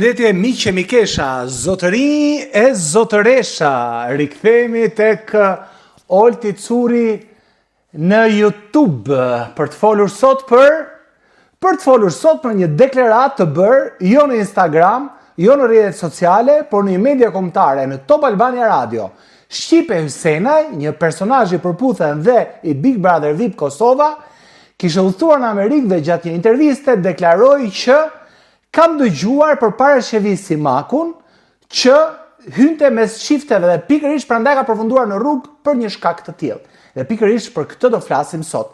Përshëndetje miqë e mikesha, zotëri e zotëresha, rikthehemi tek Olti Curi në YouTube për të folur sot për një deklaratë të bërë jo në Instagram, jo në rrjetet sociale, por në një media kombëtare në Top Albania Radio. Shqipe Hysenaj, një personazh i përputhen dhe i Big Brother VIP Kosova, kishte udhëtuar në Amerikë dhe gjatë një interviste deklaroi që kam dëgjuar përpara Shevis Simakun që hynte mes çifteve dhe pikërisht prandaj ka përfunduar në rrugë për një shkak të tillë. Dhe pikërisht për këtë do flasim sot.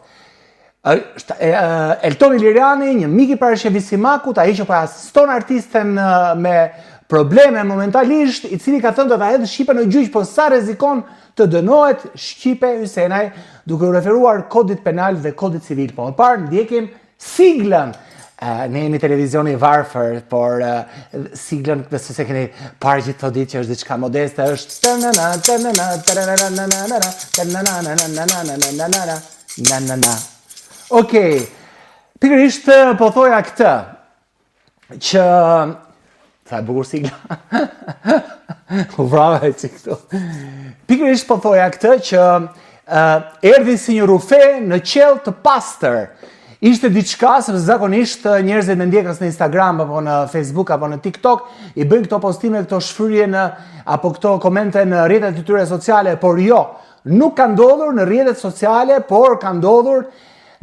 Elton Iliriani, një mik i para Shevis Simakut, ai që po asiston artisten me probleme momentalisht, i cili ka thënë do ta hedhë Shqipen në gjyq, po sa rrezikon të dënohet Shqipe Hysenaj, duke u referuar kodit penal dhe kodit civil. Po më parë ndjekim siglën. Ne jemi televizioni i varfër, por siglën, nëse se keni parë gjithë të ditë që është diçka modeste, është Okej, pikërisht po thoja këtë, që sa e bukur sigla. U vrava e që këtu. Pikërisht po thoja këtë që erdhi si një rufe në qell të pastër. Ishte diçka, sepse zakonisht njerëzit me ndjekës në Instagram, apo në Facebook, apo në TikTok, i bëjnë këto postime, këto shfryrje apo këto komente në rrjetet e tyre sociale, por jo, nuk ka ndodhur në rrjetet sociale, por ka ndodhur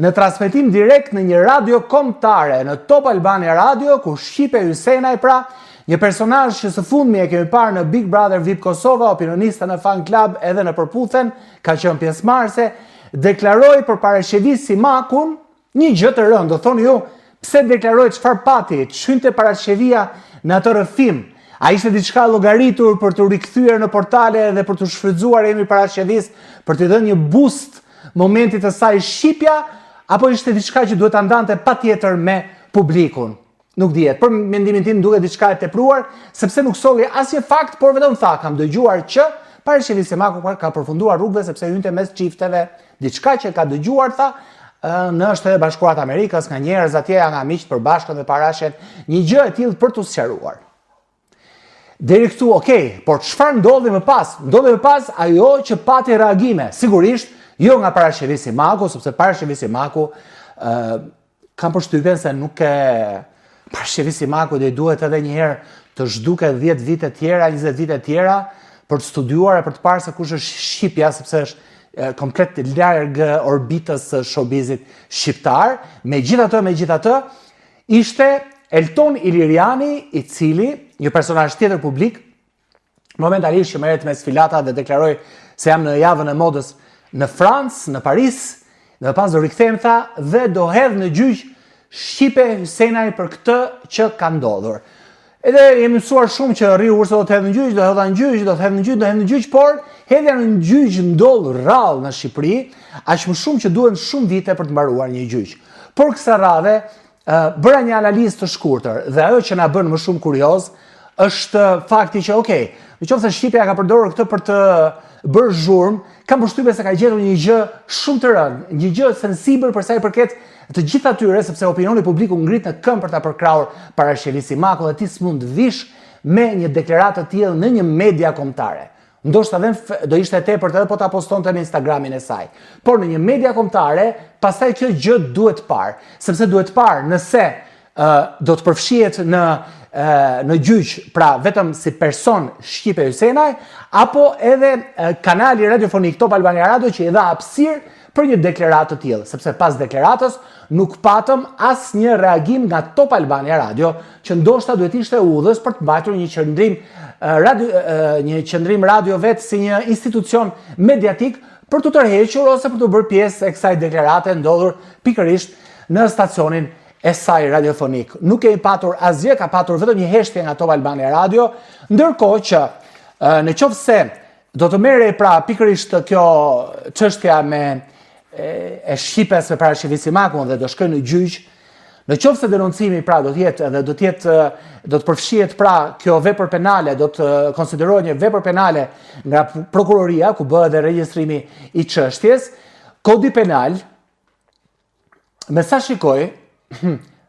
në transmetim direkt në një radio kombëtare, në Top Albania Radio, ku Shqipe Hysenaj, pra, një personazh që së fundmi e kemi parë në Big Brother VIP Kosova, opinioniste në fan club edhe në përputhen, ka qenë pjesëmarrëse, deklaroi përpara Shevis Simakun një gjë të rëndë. Do thoni ju, pse deklaroi, çfarë pati, çhynte para Shevia në atë rrëfim. A ishte diçka llogaritur për të rikthyer në portale dhe për të shfrytzuar emrin para Shevis, për të dhënë një boost momentit të saj shqipja, apo ishte diçka që duhet ta ndante patjetër me publikun? Nuk dihet. Për mendimin tim duket diçka e tepruar, sepse nuk solli asnjë fakt, por vetëm tha, kam dëgjuar që para Shevis Simaku ka përfunduar rrugëve sepse hynte mes çifteve, diçka që ka dëgjuar, tha, në Shtetet e Bashkuara të Amerikës, nga njerëz atje, nga miqtë përbashkët dhe parashet, një gjë e tillë për t'u sqaruar. Deri këtu, okay, por çfarë ndodhi më pas? Ndodhi më pas ajo që pati reagime. Sigurisht, jo nga para Shevis Simaku, sepse para Shevis Simaku kam përshtypjen se nuk e para Shevis Simaku dhe duhet edhe një herë të zhduket 10 vite tjera, 20 vite tjera për të studiuar e për të parë se kush është Shqipja, sepse është komplet larg orbitës së showbizit shqiptar. Megjithatë, ishte Elton Iliriani, i cili, një personazh tjetër publik, momentalisht që merret me sfilata dhe deklaroi se jam në javën e modës në Francë, në Paris, dhe pas do rikthehem, tha, dhe do hedh në gjyq Shqipe Hysenaj për këtë që ka ndodhur. Edhe jemi mësuar shumë që rriu urse do të hedhë në gjyq, do hedhë në gjyq, por hedhja në gjyq ndodh rrallë në Shqipëri, aq më shumë që duhen shumë vite për të mbaruar një gjyq. Por kësaj radhe bëra një analizë të shkurtër dhe ajo që na bën më shumë kurioz është fakti që, okay, nëse Shqipja ka përdorur këtë për të bërë zhurmë, kam përshtypjen se ka gjetur një gjë shumë të rëndë, një gjë sensibël për sa i përket të gjithë atyre, sepse opinioni publiku ngrit në këmbë për ta përkrahur para Shevis Simakut dhe ti s'mund vish me një deklaratë të tillë në një media kombëtare. Ndoshta do ishte tepër edhe po ta postonte në Instagramin e saj. Por në një media kombëtare, pastaj kjo gjë duhet parë, sepse duhet parë nëse do të përfshihet në gjyq, pra vetëm si person Shqipe Hysenaj, apo edhe kanali radiofonik Top Albania Radio që i dha hapësirë për një deklaratë të tillë, sepse pas deklaratës nuk patëm asnjë reagim nga Top Albania Radio, që ndoshta duhet ishte udhës për të mbajtur një qendrim radio vetë si një institucion mediatik për të tërhequr ose për të bërë pjesë e kësaj deklarate ndodhur pikërisht në stacionin e saj radiofonik. Nuk kemi patur asgjë, ka patur vetëm një heshtje nga Top Albania Radio, ndërkohë që në qoftë se do të merrej pra pikërisht kjo çështja me e Shqipes me para Shevis Simakun dhe do shkojë në gjyq, në qoftë se denoncimi pra do të përfshihet pra kjo vepër penale, do të konsiderohet një vepër penale nga prokuroria, ku bëhet edhe regjistrimi i çështjes, kodi penal, me sa shikoj,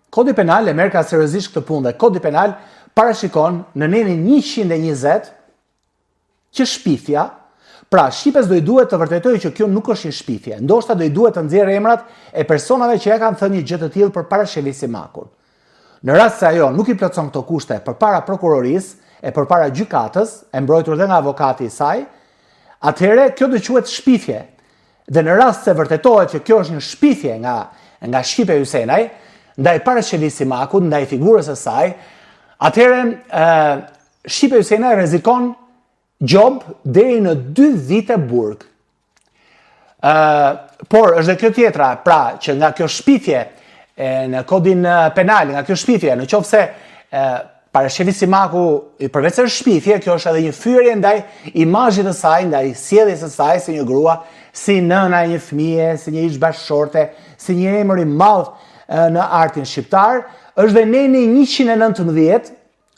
Kodi penal e merr ka seriozisht këtë punë dhe kodi penal parashikon në nenin 120 që shpifja, pra shqipes do i duhet të vërtetoj që kjo nuk është një shpifje, ndoshta do i duhet të nxjerrë emrat e personave që ja kanë thënë një gjë të tillë përpara Shefit Simakut. Në rast se ajo nuk i plotson këto kushte përpara prokurorisë e përpara gjykatës, e mbrojtur dhe nga avokati i saj, atëherë kjo do quhet shpifje. Dhe në rast se vërtetohet që kjo është një shpifje nga Shqipe Hysenaj, ndaj Parashevit Simakut, ndaj figurës së saj, atëherë Shqipe Hysenaj rrezikon gjob deri në 2 vite burg. Por është dhe kjo tjetra, pra që nga kjo shpifje në kodin penal, nga kjo shpifje, në qoftë se Parashevit Simaku, përveç se shpifje, kjo është edhe një fyerje ndaj imazhit të saj, ndaj sjelljes së saj si një grua, si nëna e një fëmije, si një ish bashkëshorte, si një emër i madh në artin shqiptar, është dhe neni 119,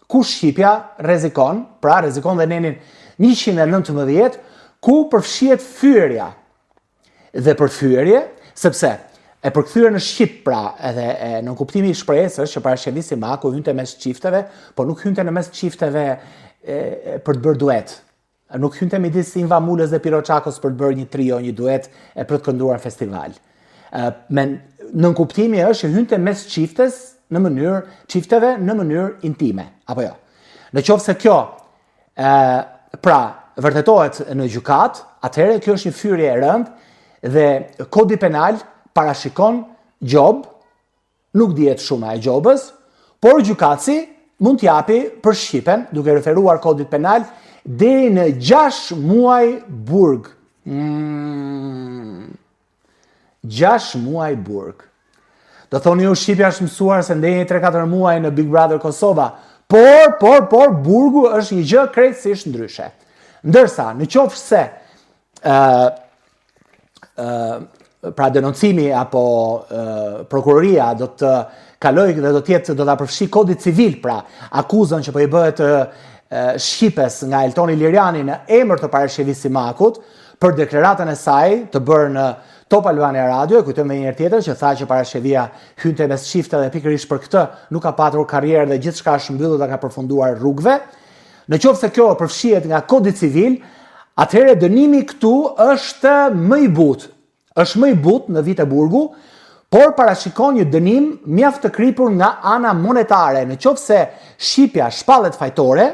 ku Shqipja rrezikon, pra rrezikon dhe nenin 119, ku përfshihet fyerja. Dhe për fyerje, sepse e përkthyer në shqip, pra edhe në kuptimi i shprehjes është që Parashevit Simaku hynte mes çifteve, por nuk hynte në mes çifteve për të bërë duet. Nuk hynte midis Inva Mulës dhe Piroçakos për të bërë një trio, një duet e për të kënduar në festival. Në kuptimi është që hynte mes çifteve në mënyrë intime, apo jo. Në qoftë se kjo pra vërtetohet në gjykat, atëherë kjo është një fyerje e rëndë dhe kodi penal parashikon gjob, nuk dihet shumë e gjobës, por gjykatësi mund t'japi për Shqipen, duke referuar kodit penal, deri në 6 muaj burg. 6 muaj burg. Do thoni ju Shqipja është mësuar se ndej 3-4 muaj në Big Brother Kosova, por burgu është një gjë krejtësisht ndryshe. Ndërsa, në qoftë se pra denoncimi apo prokuroria do të kaloj dhe do ta përfshi kodi civil, pra akuzën që po i bëhet Shqipes nga Eltoni Liriani në emër të Parashevit Simakut për deklaratën e saj të bërë në Top Albania Radio, kujtojmë edhe një herë tjetër që tha që Parashevia hynte mes çifte dhe pikërisht për këtë nuk ka patur karrierë dhe gjithçka është mbyllur dhe ka përfunduar rrugëve. Në qoftë se kjo përfshihet nga kodi civil, atëherë dënimi këtu është më i butë. Është më i butë në vite burgu, por parashikon një dënim mjaft të kripur nga ana monetare. Në qoftë se Shqipja shpallet fajtore,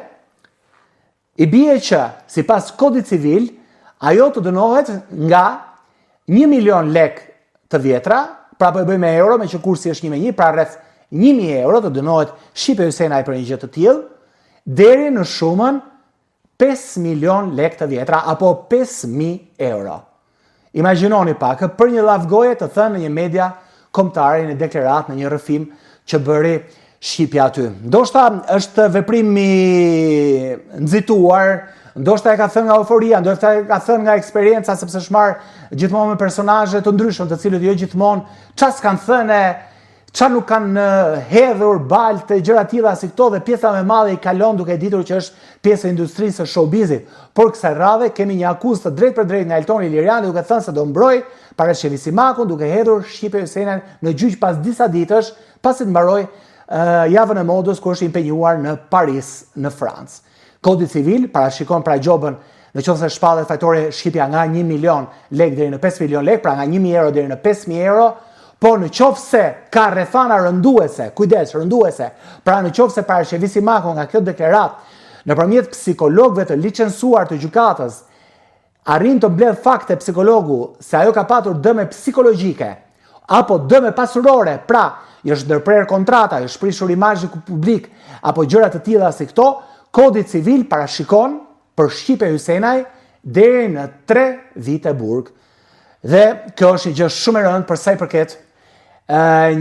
i bie që sipas kodit civil, ajo të dënohet nga 1 milion lek të vjetra, pra po e bëjmë me euro, me që kursi është 1:1, pra rreth 1.000 euro të dënohet Shqipe Hysenaj për një gjë të tillë, deri në shumën 5 milion lek të vjetra, apo 5.000 euro. Imagjinoni pak, për një lavgoje të thënë në një media kombëtare, në deklarat, në një rrëfim që bëri Shqipja aty. Ndoshta është veprim i nxituar, ndoshta e ka thënë nga euforia, ndoshta e ka thënë nga eksperienca, sepse është marrë gjithmonë me personazhe të ndryshëm, të cilët jo gjithmonë çfarë s'kan thënë, çfarë nuk kanë hedhur balë të gjëra tilla si këto, dhe pjesa më e madhe i kalon duke ditur që është pjesë e industrisë së showbizit. Por kësaj radhe kemi një akuzë të drejtë për drejtë nga Eltoni Liriani duke thënë se do mbroj Parashevit Simakun, duke hedhur Shqipe Hysenaj në gjyq pas disa ditësh, pasi të mbaroi javën e modës kur është impenjuar në Paris, në Francë. Kodi civil parashikon pra gjobën në qoftë se shpallet fajtore Shqipja nga 1 milion lek deri në 5 milion lek, pra nga 1.000 euro deri në 5.000 euro, por në qoftë se ka rrethana rënduese, kujdes, rënduese, pra në qoftë se Parashevit Simaku nga kjo deklarat nëpërmjet psikologëve të licencuar të gjykatës arrin të mbledh fakte psikologu se ajo ka patur dëme psikologjike apo dëme pasurore, pra është ndërprer kontrata, është prishur imazhi publik apo gjëra të tilla si këto, kodi civil parashikon për Shqipe Hysenaj deri në 3 vite burg. Dhe kjo është një gjë shumë e rëndë për sa i përket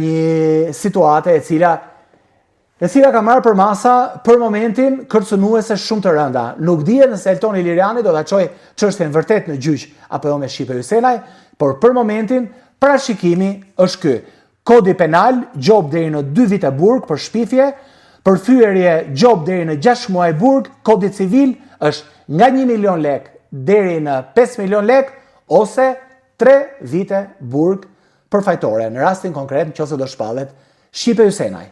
një situate e cila ka marrë për masa për momentin kërcënuese shumë të rënda. Nuk dihet nëse Eltoni Liriani do ta çojë çështjen vërtet në gjyq apo jo me Shqipe Hysenaj, por për momentin parashikimi është ky. Kodi penal, gjob deri në 2 vite burg për shpifje, për fyerje gjob deri në 6 muaj burg, kodi civil është nga 1 milion lek deri në 5 milion lek, ose 3 vite burg për fajtore, në rastin konkret nëse do shpallet Shqipe Hysenaj.